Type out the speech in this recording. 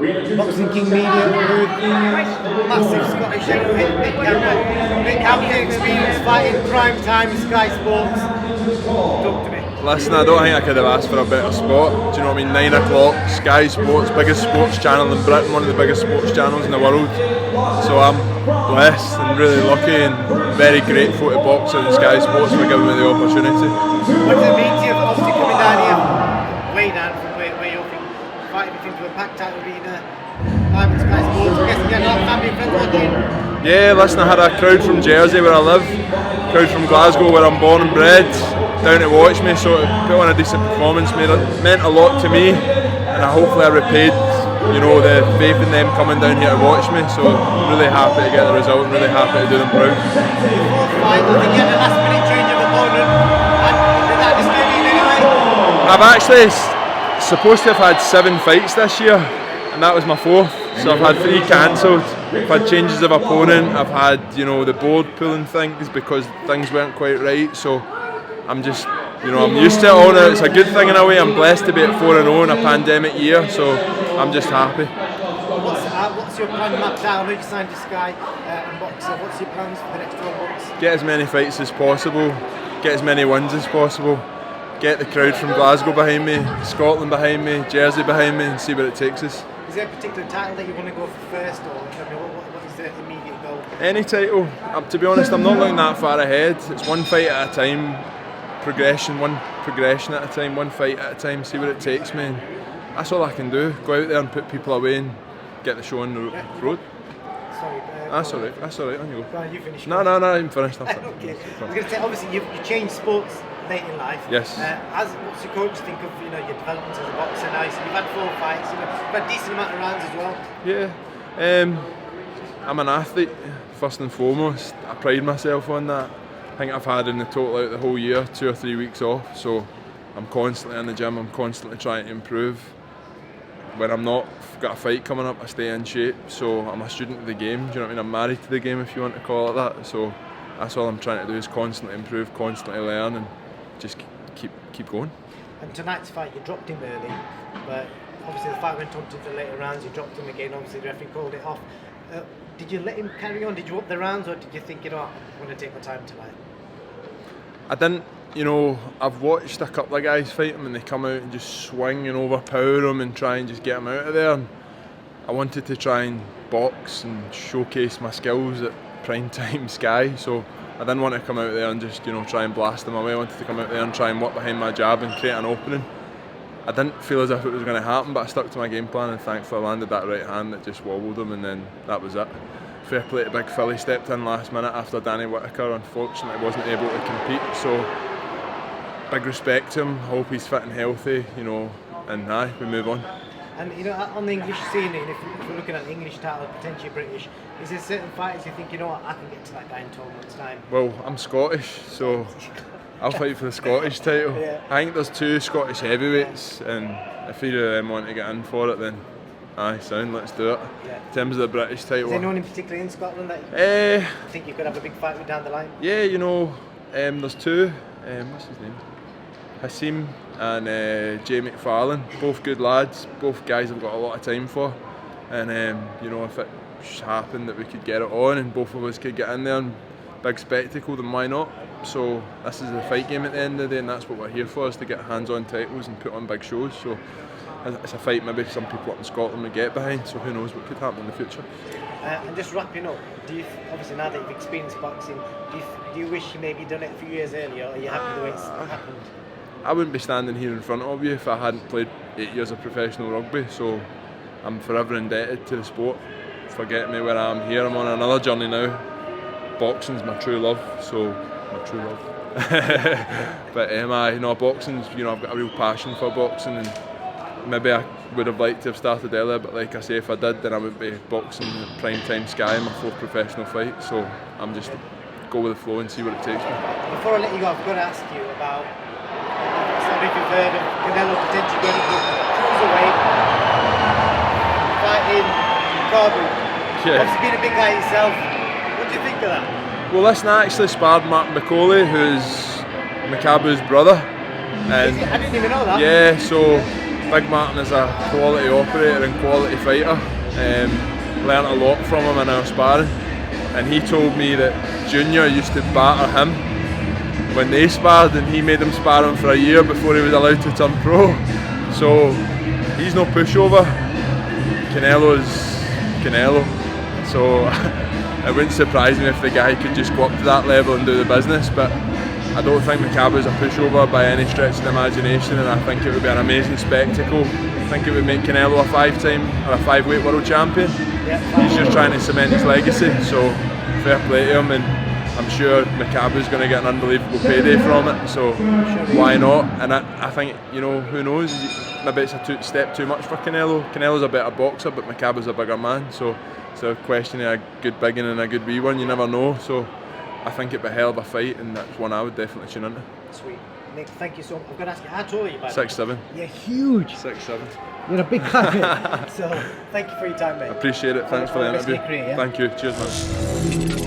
Boxing King Media with massive Scottish outfit, Nick Campbell. Nick, how was your experience fighting prime time Sky Sports? Talk to me. Listen, I don't think I could have asked for a better spot. Do you know what I mean? 9 o'clock, Sky Sports, biggest sports channel in Britain, one of the biggest sports channels in the world. So I'm blessed and really lucky and very grateful to Boxer and Sky Sports for giving me the opportunity. What does it mean to you, obviously coming down here, way down from where you're from, fighting into a packed out arena, live at Sky Sports? I'm guessing you had a lot of family and friends watching. Yeah, listen, I had a crowd from Jersey where I live, crowd from Glasgow where I'm born and bred, down to watch me, so to put on a decent performance meant a lot to me, and hopefully I repaid, you know, the faith in them coming down here to watch me. So really happy to get the result and really happy to do them proud. Before the fight, did you get a last minute change of opponent? And did that disturb you in any way? I've actually supposed to have had 7 fights this year, and that was my 4th. So I've had 3 cancelled. I've had changes of opponent. I've had, you know, the board pulling things because things weren't quite right. So I'm just, you know, I'm used to it all now. It's a good thing in a way. I'm blessed to be at 4-0 in a pandemic year, so I'm just happy. What's your plan mapped out? I know you signed to Sky and Boxer. What's your plans for the next 12 months? Get as many fights as possible, get as many wins as possible, get the crowd from Glasgow behind me, Scotland behind me, Jersey behind me, and see where it takes us. Is there a particular title that you want to go for first, or what is the immediate goal? Any title. To be honest, I'm not looking that far ahead. It's one fight at a time, one progression at a time, one fight at a time, see where it takes me. And that's all I can do. Go out there and put people away and get the show on the road. Sorry. That's alright, on you go. Go on, you finish. No, I'm finished. Okay. I was going to say, obviously you changed sports late in life. Yes. What's your coach think of your development as a boxer now? So you've had 4 fights, you've had a decent amount of rounds as well. Yeah. I'm an athlete first and foremost. I pride myself on that. I think I've had in the total out the whole year 2 or 3 weeks off, so I'm constantly in the gym, I'm constantly trying to improve. When I'm not got a fight coming up, I stay in shape, so I'm a student of the game, do you know what I mean? I'm married to the game, if you want to call it that, so that's all I'm trying to do is constantly improve, constantly learn and just keep going. And tonight's fight, you dropped him early, but obviously the fight went on to the later rounds, you dropped him again, obviously the referee called it off. Did you let him carry on? Did you up the rounds, or did you think, I'm going to take my time tonight? I didn't, I've watched a couple of guys fight him and they come out and just swing and overpower him and try and just get him out of there. And I wanted to try and box and showcase my skills at prime time Sky, so I didn't want to come out there and just, try and blast them away. I wanted to come out there and try and work behind my jab and create an opening. I didn't feel as if it was going to happen, but I stuck to my game plan and thankfully I landed that right hand that just wobbled him, and then that was it. Fair play to Big Philly, stepped in last minute after Danny Whitaker unfortunately wasn't able to compete, so big respect to him. Hope he's fit and healthy, and we move on. And on the English scene, if we're looking at the English title, potentially British, is there certain fighters you think, I can get to that guy in 12 months' time? Well, I'm Scottish, so I'll fight for the Scottish title. Yeah. I think there's 2 Scottish heavyweights, and if either of them want to get in for it, then let's do it. Yeah. In terms of the British title. Is there anyone in particular in Scotland that you think you could have a big fight with down the line? Yeah, there's 2. What's his name? Hasim and Jay McFarlane. Both good lads. Both guys I've got a lot of time for. And if it happened that we could get it on and both of us could get in there and big spectacle, then why not? So this is the fight game at the end of the day, and that's what we're here for, is to get hands-on titles and put on big shows. So it's a fight maybe some people up in Scotland would get behind, so who knows what could happen in the future. And just wrapping up, obviously now that you've experienced boxing, do you wish you maybe done it a few years earlier, or are you happy the way it's happened? I wouldn't be standing here in front of you if I hadn't played 8 years of professional rugby, so I'm forever indebted to the sport for getting me where I am here. I'm on another journey now. Boxing's my true love, but boxing's, I've got a real passion for boxing, and maybe I would have liked to have started earlier, but like I say, if I did, then I would be boxing at prime time Sky in my 4th professional fight, so I'm just go with the flow and see where it takes me. Before I let you go, I've got to ask you about, if you've heard of Canelo potentially going to cruiserweight, fighting Macaulay. Yeah. Obviously being a big guy yourself, what do you think of that? Well, listen, I actually sparred Macaulay, who's Macaboo's brother. And I didn't even know that. yeah, so Big Martin is a quality operator and quality fighter. Learned a lot from him in our sparring, and he told me that Junior used to batter him when they sparred, and he made him spar him for a year before he was allowed to turn pro. So he's no pushover. Canelo is Canelo. So it wouldn't surprise me if the guy could just go up to that level and do the business, but I don't think Macaulay a pushover by any stretch of the imagination, and I think it would be an amazing spectacle. I think it would make Canelo a 5-time or a 5-weight world champion. He's just trying to cement his legacy, so fair play to him, and I'm sure Macaulay going to get an unbelievable payday from it, so why not? And I think, you know, who knows, maybe it's a step too much for Canelo. Canelo's a better boxer, but Macabre's a bigger man, so it's a question of a good big one and a good wee one, you never know. So I think it'd be a hell of a fight, and that's one I would definitely tune into. Sweet. Nick, thank you so much. I'm going to ask you, how tall are you, by the way? 6'7". You're huge. 6'7". You're a big guy. So thank you for your time, mate. Appreciate it. Thanks for the interview. Career, yeah? Thank you. Cheers, man.